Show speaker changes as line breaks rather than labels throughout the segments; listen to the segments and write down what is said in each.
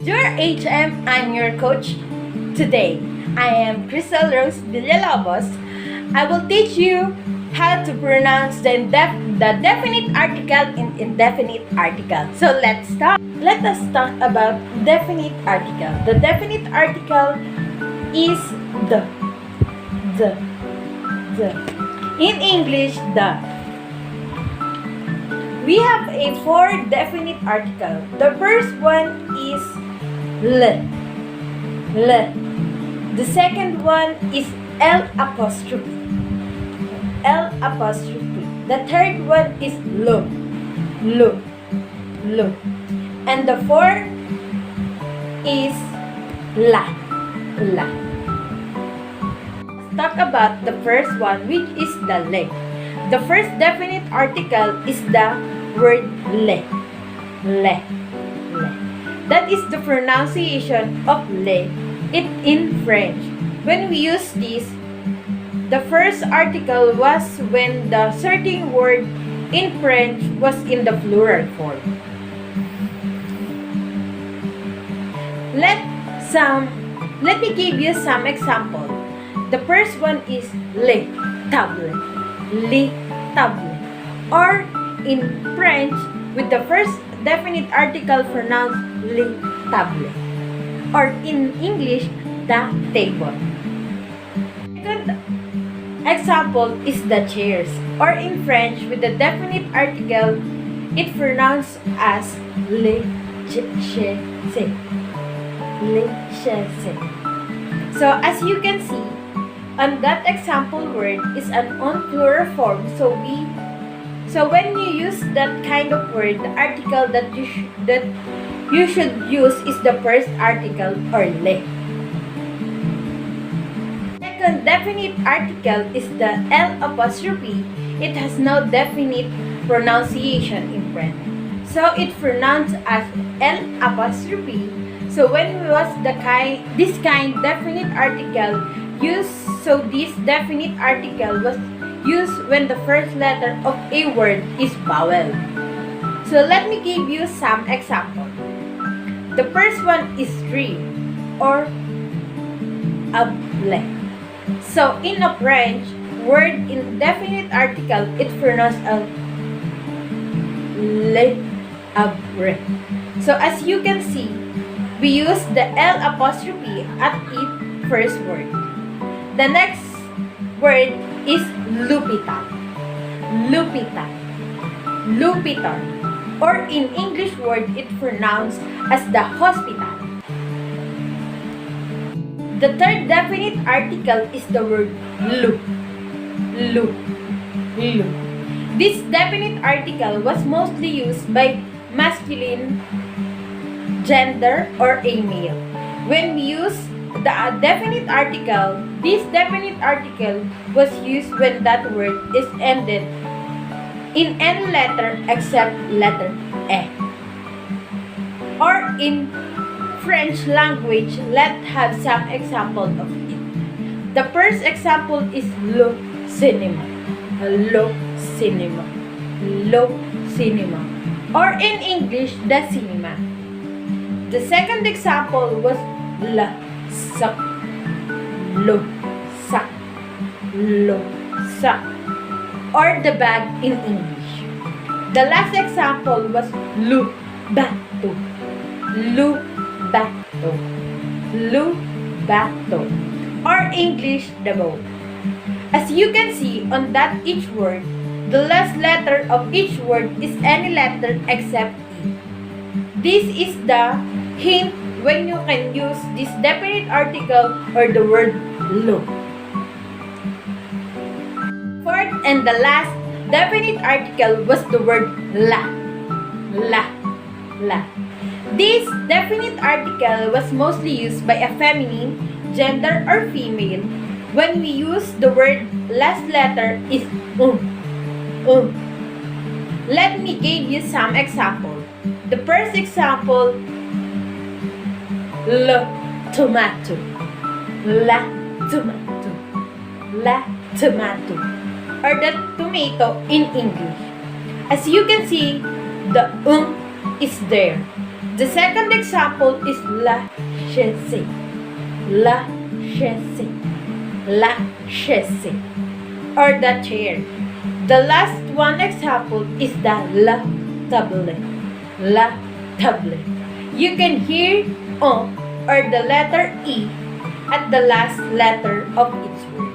Your HM, I'm your coach. Today, I am Crystal Rose Villalobos. I will teach you how to pronounce the definite article in indefinite article. So let's start. Let us talk about definite article. The definite article is the. In English, the. We have a 4 definite article. The first one is L. The second one is L apostrophe. The third one is Lo. And the fourth is La. Let's talk about the first one, which is the Le. The first definite article is the word le. That is the pronunciation of le in French. When we use this, the first article was when the certain word in French was in the plural form. Let me give you some example. The first one is le table. Or in French, with the first definite article pronounced le table. Or in English, the table. Second example is the chairs. Or in French, with the definite article, it pronounced as les chaises. So as you can see, on that example word is an on plural form. So when you use that kind of word, the article that you should use is the first article or le. Second definite article is the L apostrophe. It has no definite pronunciation in French. So it's pronounced as L apostrophe. So when was this kind definite article used? So this definite article was used when the first letter of a word is vowel. So let me give you some examples. The first one is tree or able. So in a French word in definite article, it's pronounced as le arbre. So as you can see, we use the L apostrophe at its first word. The next word is l'hôpital. Or in English word, it's pronounced as the hospital. The third definite article is the word lu. This definite article was mostly used by masculine gender or a male. When we use the definite article, this definite article was used when that word is ended in any letter except letter E. Or in French language, let's have some example of it. The first example is le cinéma. Or in English, the cinema. The second example was le sac. Or the bag in English. The last example was le bateau. Or English, the boat. As you can see on that each word, the last letter of each word is any letter except E. This is the hint when you can use this definite article or the word lo. Fourth and the last definite article was the word la. This definite article was mostly used by a feminine, gender or female. When we use the word last letter is Let me give you some example. The first example, le tomato. Or the tomato in English. As you can see, the is there. The second example is la chaise. La chaise. La chaise. Or the chair. The last one example is the la table. La table. You can hear or the letter E at the last letter of each word.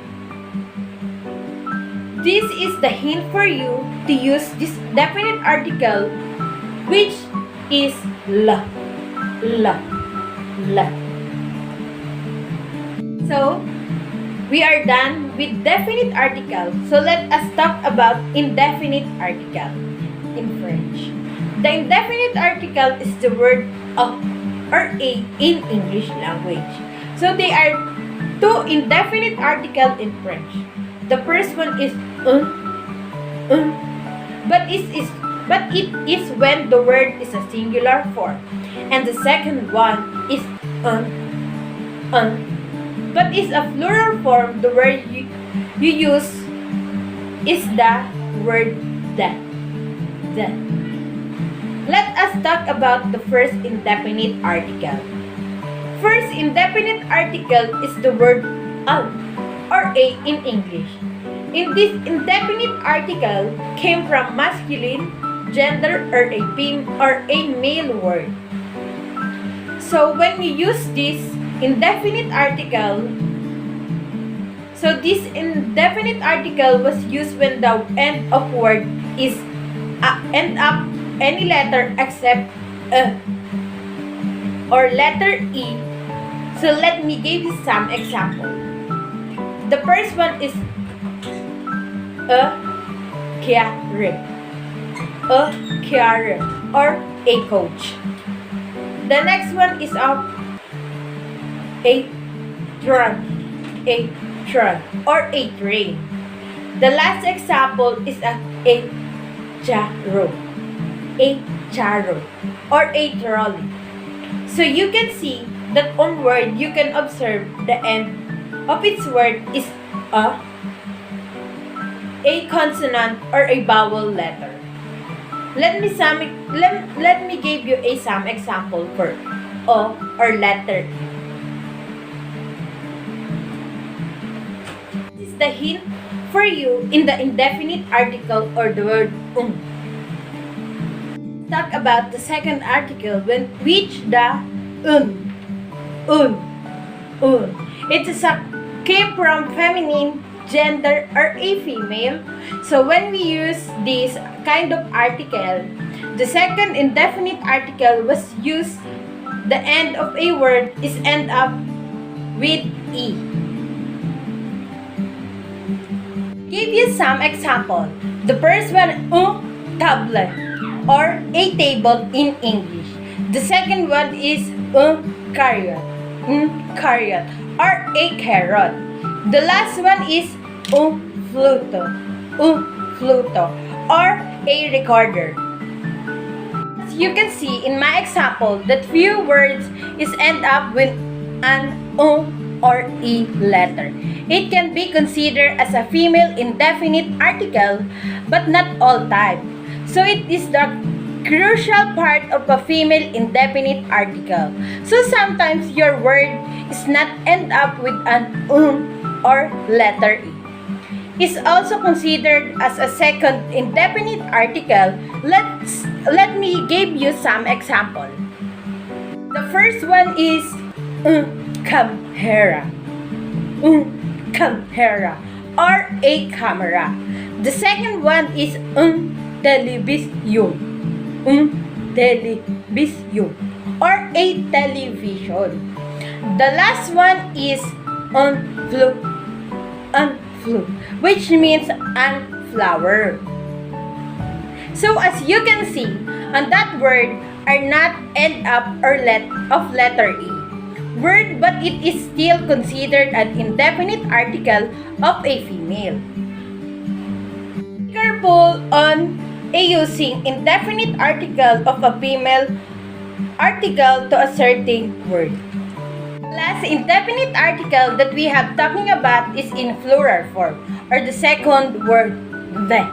This is the hint for you to use this definite article, which is la. La. La. So, we are done with definite article. So, let us talk about indefinite article in French. The indefinite article is the word a or a in English language. So, there are two indefinite articles in French. The first one is but it is when the word is a singular form, and the second one is but is a plural form. The word you use is the word that. Let us talk about the first indefinite article. First indefinite article is the word al or a in English. In this indefinite article came from masculine, gender, or a male word. So when we use this indefinite article, this indefinite article was used when the end of word is end up any letter except or letter E. So let me give you some example. The first one is a carrier or a coach. The next one is a trunk or a train. The last example is a charo or a trolley. So you can see that on word you can observe the end of its word is a consonant or a vowel letter. Let me give you some example for O or letter E. This is the hint for you in the indefinite article or the word Talk about the second article which the It is came from feminine, gender, or a female. So when we use this kind of article, the second indefinite article was used, the end of a word is end up with E. Give you some example. The first one, table, or a table in English. The second one is carrot, or a carrot. The last one is fluto, or a recorder. As you can see in my example, that few words is end up with an or e letter. It can be considered as a female indefinite article, but not all time. So it is the crucial part of a female indefinite article. So sometimes your word is not end up with an or letter E. Is also considered as a second indefinite article. Let me give you some example. The first one is camera, or a camera. The second one is television, or a television. The last one is unflu, which means unflower. So as you can see, on that word are not end up or of letter E word, but it is still considered an indefinite article of a female. Be careful on using indefinite article of a female article to a certain word. Last indefinite article that we have talking about is in plural form, or the second word the.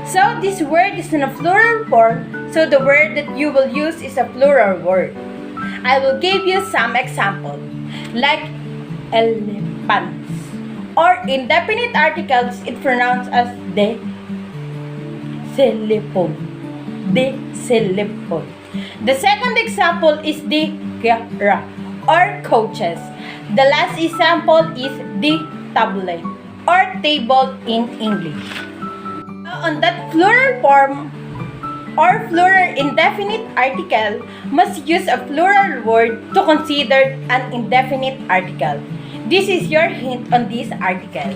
So this word is in a plural form So the word that you will use is a plural word. I will give you some examples, like elephants. Or indefinite articles, it pronounced as de telephone. De telephone. The second example is the kara or coaches. The last example is the tablet or table in English. On that plural form or plural indefinite article must use a plural word to consider an indefinite article. This is your hint on this article.